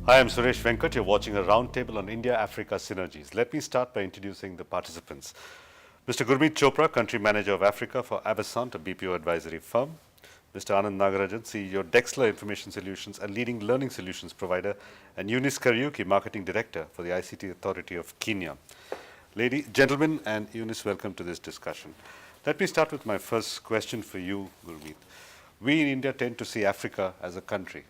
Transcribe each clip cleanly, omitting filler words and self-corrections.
Hi, I'm Suresh Venkat. You're watching a roundtable on India-Africa synergies. Let me start by introducing the participants. Mr. Gurmeet Chopra, Country Manager of Africa for Avasant, a BPO advisory firm. Mr. Anand Nagarajan, CEO, Dexler Information Solutions, a leading learning solutions provider. And Eunice Kariuki, Marketing Director for the ICT Authority of Kenya. Gentlemen, and Eunice, welcome to this discussion. Let me start with my first question for you, Gurmeet. We in India tend to see Africa as a country,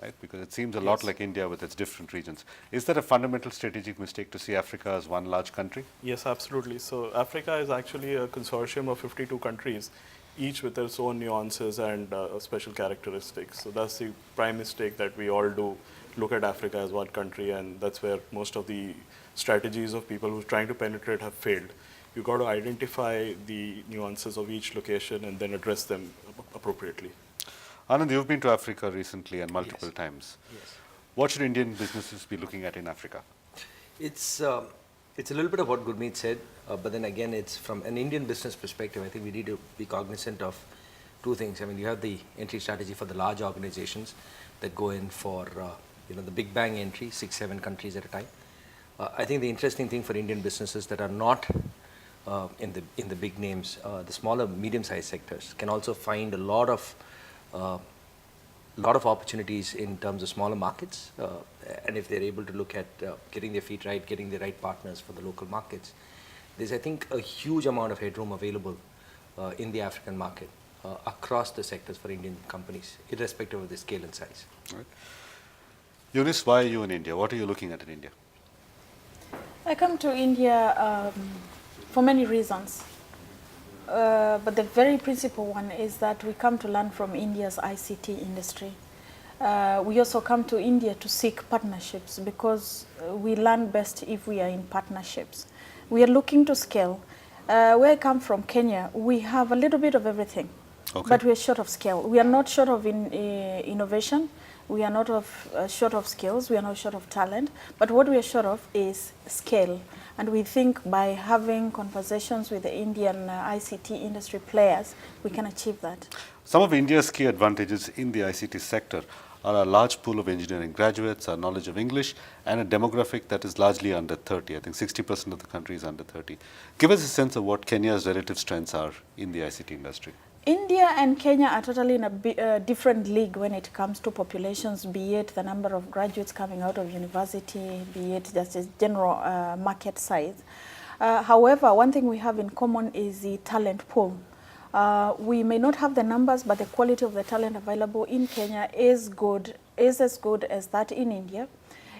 right? Because it seems a lot like India with its different regions. Is that a fundamental strategic mistake to see Africa as one large country? Yes, absolutely. So Africa is actually a consortium of 52 countries, each with its own nuances and special characteristics. So that's the prime mistake that we all do, look at Africa as one country, and that's where most of the strategies of people who are trying to penetrate have failed. You've got to identify the nuances of each location and then address them appropriately. Anand, you've been to Africa recently and multiple times. Yes. What should Indian businesses be looking at in Africa? It's a little bit of what Gurmeet said, but then again, it's from an Indian business perspective. I think we need to be cognizant of two things. I mean, you have the entry strategy for the large organizations that go in for the big bang entry, 6-7 countries at a time. I think the interesting thing for Indian businesses that are not in the big names, the smaller, medium-sized sectors, can also find a lot of opportunities in terms of smaller markets, and if they're able to look at getting their feet right, getting the right partners for the local markets, there's, I think, a huge amount of headroom available in the African market across the sectors for Indian companies, irrespective of the scale and size. Right. Eunice, why are you in India? What are you looking at in India? I come to India for many reasons. But the very principal one is that we come to learn from India's ICT industry. We also come to India to seek partnerships because we learn best if we are in partnerships. We are looking to scale. Where I come from, Kenya, we have a little bit of everything, but we are short of scale. We are not short of innovation. We are not short of skills. We are not short of talent. But what we are short of is scale. And we think by having conversations with the Indian ICT industry players, we can achieve that. Some of India's key advantages in the ICT sector are a large pool of engineering graduates, our knowledge of English, and a demographic that is largely under 30. I think 60% of the country is under 30. Give us a sense of what Kenya's relative strengths are in the ICT industry. India and Kenya are totally in a different league when it comes to populations, be it the number of graduates coming out of university, be it just a general market size. However, one thing we have in common is the talent pool. We may not have the numbers, but the quality of the talent available in Kenya is as good as that in India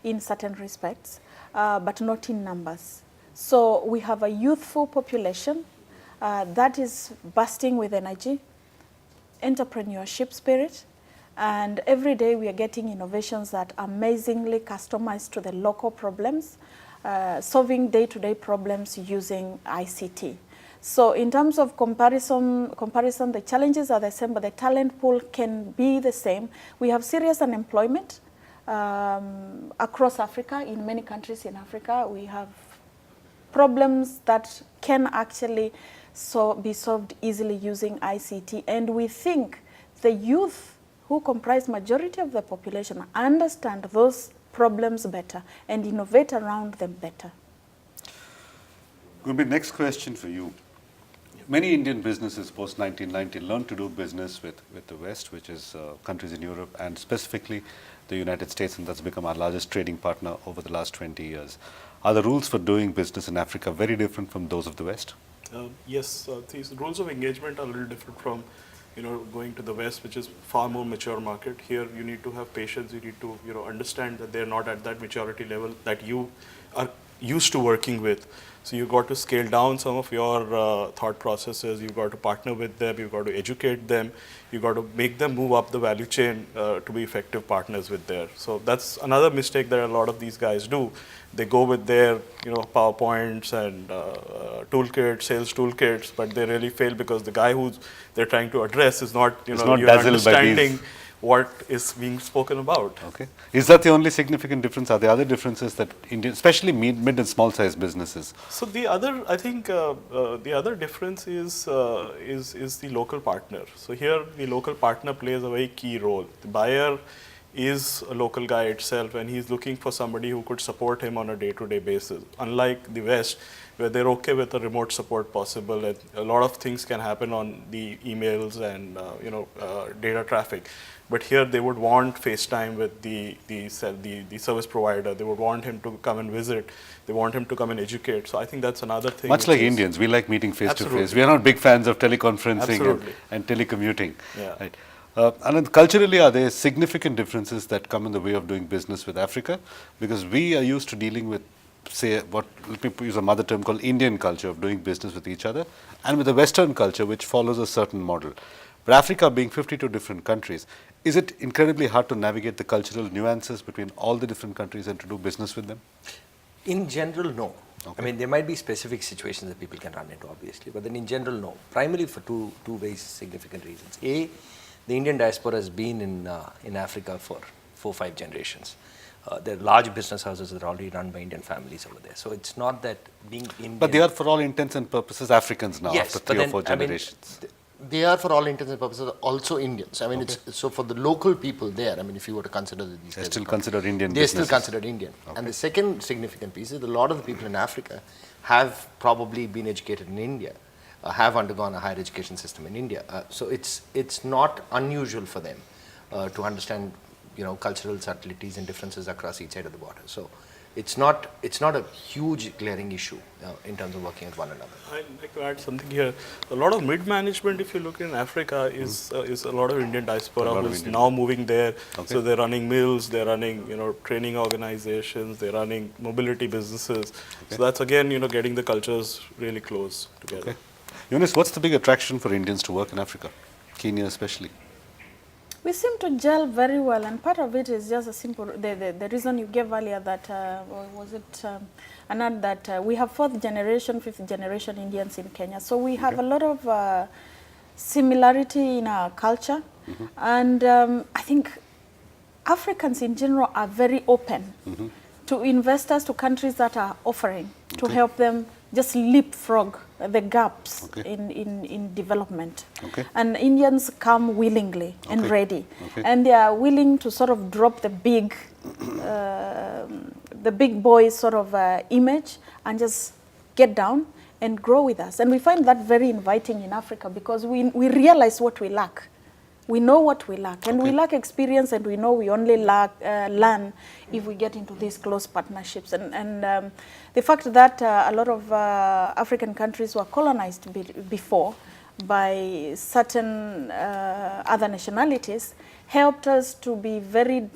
in certain respects, but not in numbers. So we have a youthful population that is bursting with energy, entrepreneurship spirit, and every day we are getting innovations that are amazingly customized to the local problems, solving day-to-day problems using ICT. So in terms of comparison, the challenges are the same, but the talent pool can be the same. We have serious unemployment across Africa. In many countries in Africa, we have problems that can actually be solved easily using ICT. And we think the youth, who comprise majority of the population, understand those problems better and innovate around them better. Gurmeet, next question for you. Many Indian businesses post-1990 learned to do business with the West, which is countries in Europe and specifically the United States, and that's become our largest trading partner over the last 20 years. Are the rules for doing business in Africa very different from those of the West? Yes, these rules of engagement are a little different from going to the West, which is far more mature market. Here you need to have patience, you need to understand that they're not at that maturity level that you are used to working with. So you've got to scale down some of your thought processes, you've got to partner with them, you've got to educate them, you've got to make them move up the value chain to be effective partners with there. So that's another mistake that a lot of these guys do. They go with their PowerPoints and toolkits, sales toolkits, but they really fail because the guy who they're trying to address is not, dazzled understanding what is being spoken about. Okay. Is that the only significant difference? Are there other differences that Indian, especially mid and small size businesses? So the other, I think, the other difference is the local partner. So here the local partner plays a very key role. The buyer is a local guy itself, and he's looking for somebody who could support him on a day-to-day basis. Unlike the West, where they're okay with a remote support possible, and a lot of things can happen on the emails and data traffic. But here they would want FaceTime with the service provider. They would want him to come and visit. They want him to come and educate. So I think that's another thing. Much like Indians, we like meeting face to face. Absolutely. We are not big fans of teleconferencing Absolutely. and telecommuting. Yeah. Right. And culturally, are there significant differences that come in the way of doing business with Africa? Because we are used to dealing with, say, what people use a mother term called Indian culture of doing business with each other, and with the Western culture, which follows a certain model. But Africa being 52 different countries, is it incredibly hard to navigate the cultural nuances between all the different countries and to do business with them? In general, no. Okay. I mean, there might be specific situations that people can run into, obviously, but then in general, no. Primarily for two very significant reasons. A, the Indian diaspora has been in Africa for 4-5 generations. There are large business houses that are already run by Indian families over there. So it's not that being Indian. But they are, for all intents and purposes, Africans now, Yes, after 3 or 4 I mean, generations. they are, for all intents and purposes, also Indians. I mean, it's so for the local people there. I mean, if you were to consider that these They're guys still are considered Indian they're still businesses. considered Indian. And the second significant piece is that a lot of the people in Africa have probably been educated in India, have undergone a higher education system in India. So it's not unusual for them to understand, cultural subtleties and differences across each side of the border. So it's not a huge glaring issue in terms of working with one another. I'd like to add something here. A lot of mid-management, if you look in Africa, is a lot of Indian diaspora who's now moving there. Okay. So they're running mills, they're running training organizations, they're running mobility businesses. So that's again getting the cultures really close together. Okay. Eunice, what's the big attraction for Indians to work in Africa, Kenya especially? We seem to gel very well, and part of it is just a simple, the reason you gave earlier that, was it Anand, that we have 4th generation, 5th generation Indians in Kenya. So we have a lot of similarity in our culture. And I think Africans in general are very open to investors, to countries that are offering to help them just leapfrog the gaps in development. Okay. And Indians come willingly and ready. Okay. And they are willing to sort of drop the big boy sort of image and just get down and grow with us. And we find that very inviting in Africa because we realize what we lack. We know what we lack, and we lack experience, and we know we only learn if we get into these close partnerships. And the fact that a lot of African countries were colonized before by certain other nationalities helped us to be very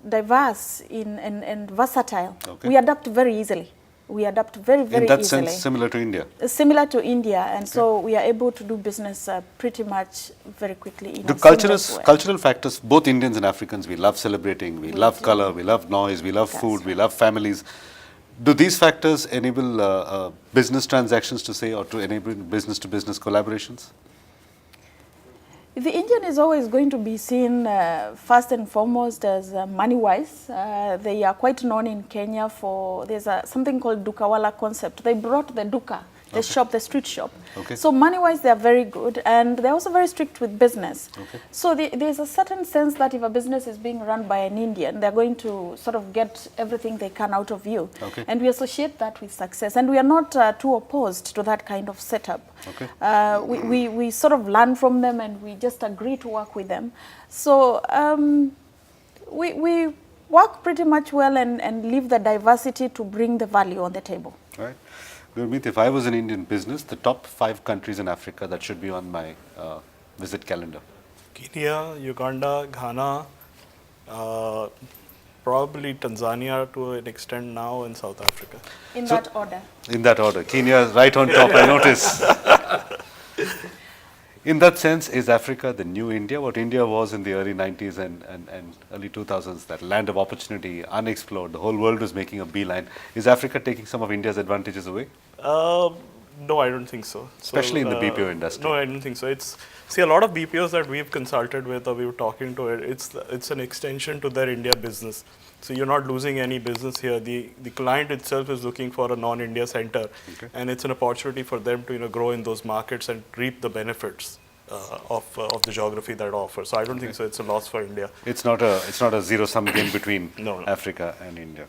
diverse and versatile. Okay. We adapt very easily. We adapt very, very In that easily. sense, similar to India. Similar to India, and so we are able to do business pretty much very quickly. In The a seamless way. cultural factors, both Indians and Africans, we love celebrating, we love color, we love noise, we love food, we love families. Do these factors enable business transactions to say, or to enable business-to-business collaborations? The Indian is always going to be seen first and foremost as money-wise. They are quite known in Kenya for, there's something called Dukawala concept. They brought the Duka, the shop, the street shop. Okay. So money-wise, they are very good, and they're also very strict with business. Okay. So there's a certain sense that if a business is being run by an Indian, they're going to sort of get everything they can out of you. Okay. And we associate that with success. And we are not too opposed to that kind of setup. Okay. We sort of learn from them, and we just agree to work with them. So we work pretty much well and leave the diversity to bring the value on the table. Right. Gurmeet, if I was an Indian business, the top 5 countries in Africa that should be on my visit calendar. Kenya, Uganda, Ghana, probably Tanzania to an extent now, and South Africa. In that order. In that order. Kenya is right on top, I notice. In that sense, is Africa the new India? What India was in the early 90s and early 2000s, that land of opportunity, unexplored, the whole world was making a beeline. Is Africa taking some of India's advantages away? No, I don't think so. Especially in the BPO industry. No, I don't think so. See, a lot of BPOs that we've consulted with or we were talking to, it's an extension to their India business. So you're not losing any business here. The client itself is looking for a non-India center, and it's an opportunity for them to grow in those markets and reap the benefits of the geography that offers. So I don't think so. It's a loss for India. It's not a zero-sum game between No. Africa and India.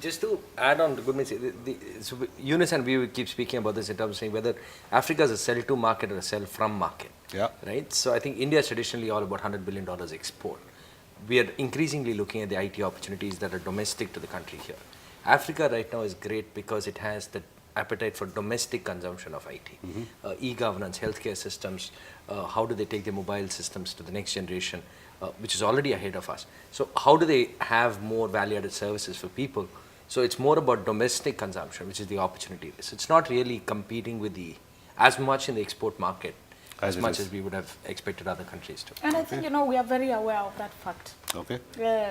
Just to add on to Gurmeet, so Eunice and we keep speaking about this in terms of saying whether Africa is a sell-to market or a sell-from market. Yeah. Right? So I think India is traditionally all about $100 billion export. We are increasingly looking at the IT opportunities that are domestic to the country here. Africa right now is great because it has the appetite for domestic consumption of IT. E-governance, healthcare systems, how do they take their mobile systems to the next generation, which is already ahead of us. So how do they have more value-added services for people? So it's more about domestic consumption, which is the opportunity. So it's not really competing with as much in the export market as much as we would have expected other countries to. And I think, we are very aware of that fact. Okay.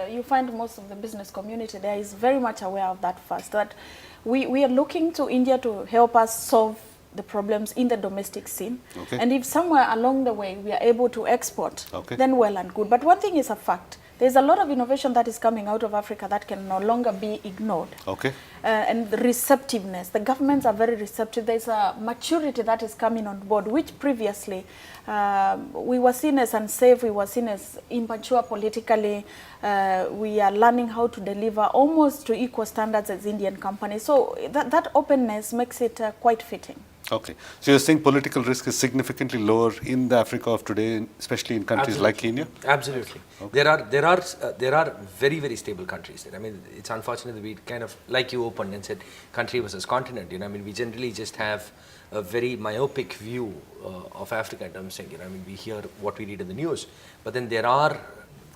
You find most of the business community there is very much aware of that fact, that we are looking to India to help us solve the problems in the domestic scene. Okay. And if somewhere along the way we are able to export, Okay. then well and good. But one thing is a fact. There's a lot of innovation that is coming out of Africa that can no longer be ignored. Okay. And the receptiveness. The governments are very receptive. There's a maturity that is coming on board, which previously we were seen as unsafe, we were seen as immature politically. We are learning how to deliver almost to equal standards as Indian companies. So that openness makes it quite fitting. Okay. So you're saying political risk is significantly lower in the Africa of today, especially in countries like Kenya? Absolutely. Okay. There are very, very stable countries there. I mean, it's unfortunate that we kind of, like you opened and said, country versus continent. I mean, we generally just have a very myopic view of Africa in terms of saying, I mean, we hear what we read in the news, but then there are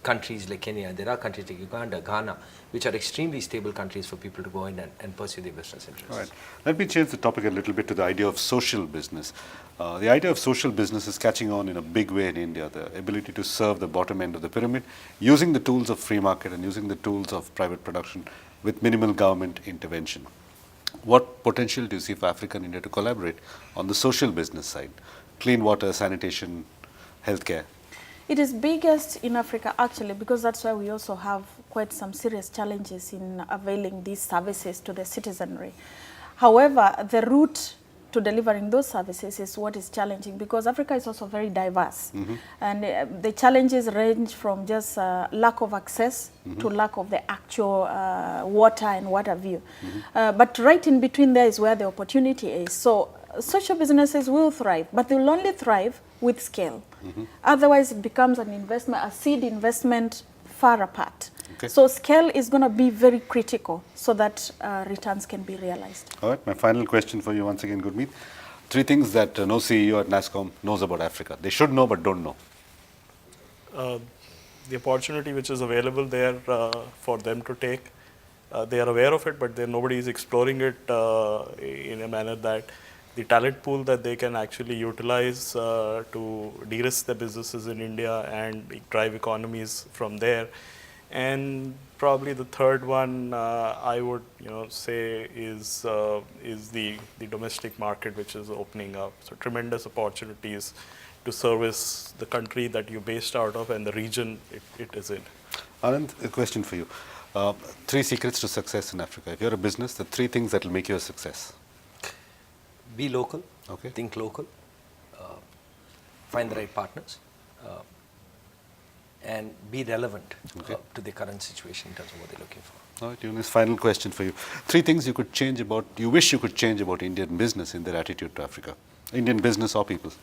countries like Kenya, there are countries like Uganda, Ghana, which are extremely stable countries for people to go in and pursue their business interests. All right. Let me change the topic a little bit to the idea of social business. The idea of social business is catching on in a big way in India, the ability to serve the bottom end of the pyramid, using the tools of free market and using the tools of private production with minimal government intervention. What potential do you see for Africa and India to collaborate on the social business side? Clean water, sanitation, healthcare. It is biggest in Africa actually, because that's why we also have quite some serious challenges in availing these services to the citizenry. However, the route to delivering those services is what is challenging, because Africa is also very diverse. And the challenges range from just lack of access to lack of the actual water and what have you. But right in between there is where the opportunity is. So social businesses will thrive, but they will only thrive with scale. Otherwise, it becomes an investment, a seed investment far apart. Okay. So scale is going to be very critical so that returns can be realized. All right, my final question for you once again, Gurmeet. 3 things that no CEO at Nasscom knows about Africa. They should know but don't know. The opportunity which is available there for them to take, they are aware of it, but nobody is exploring it in a manner that the talent pool that they can actually utilize to de-risk the businesses in India and drive economies from there. And probably the third one I would say is the domestic market, which is opening up. So tremendous opportunities to service the country that you're based out of and the region it is in. Anand, a question for you. 3 secrets to success in Africa. If you're a business, the 3 things that will make you a success. Be local, Okay. think local, find the right partners, and be relevant to the current situation in terms of what they're looking for. All right, Eunice, final question for you. 3 things you wish you could change about Indian business in their attitude to Africa. Indian business or people,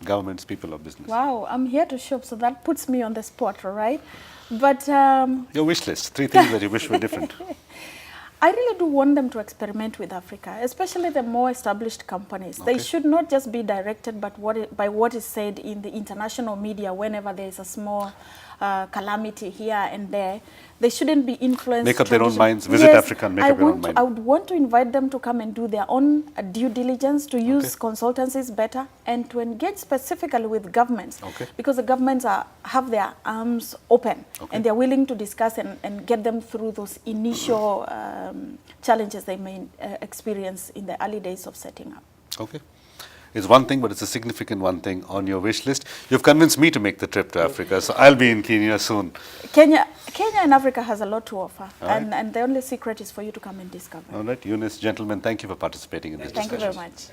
governments, people or business. Wow, I'm here to shop, so that puts me on the spot, all right? But Your wish list, 3 things that you wish were different. I really do want them to experiment with Africa, especially the more established companies. Okay. They should not just be directed by what is said in the international media whenever there is a small calamity here and there. They shouldn't be influenced. Make up their own minds, visit Africa and make up their own mind. I would want to invite them to come and do their own due diligence, to use consultancies better, and to engage specifically with governments. Okay. Because the governments have their arms open and they're willing to discuss and get them through those initial challenges they may experience in the early days of setting up. Okay. It's one thing, but it's a significant one thing on your wish list. You've convinced me to make the trip to Africa, so I'll be in Kenya soon. Kenya and Africa has a lot to offer, Right. and the only secret is for you to come and discover. All right, Eunice, gentlemen, thank you for participating in this discussion. Thank you very much.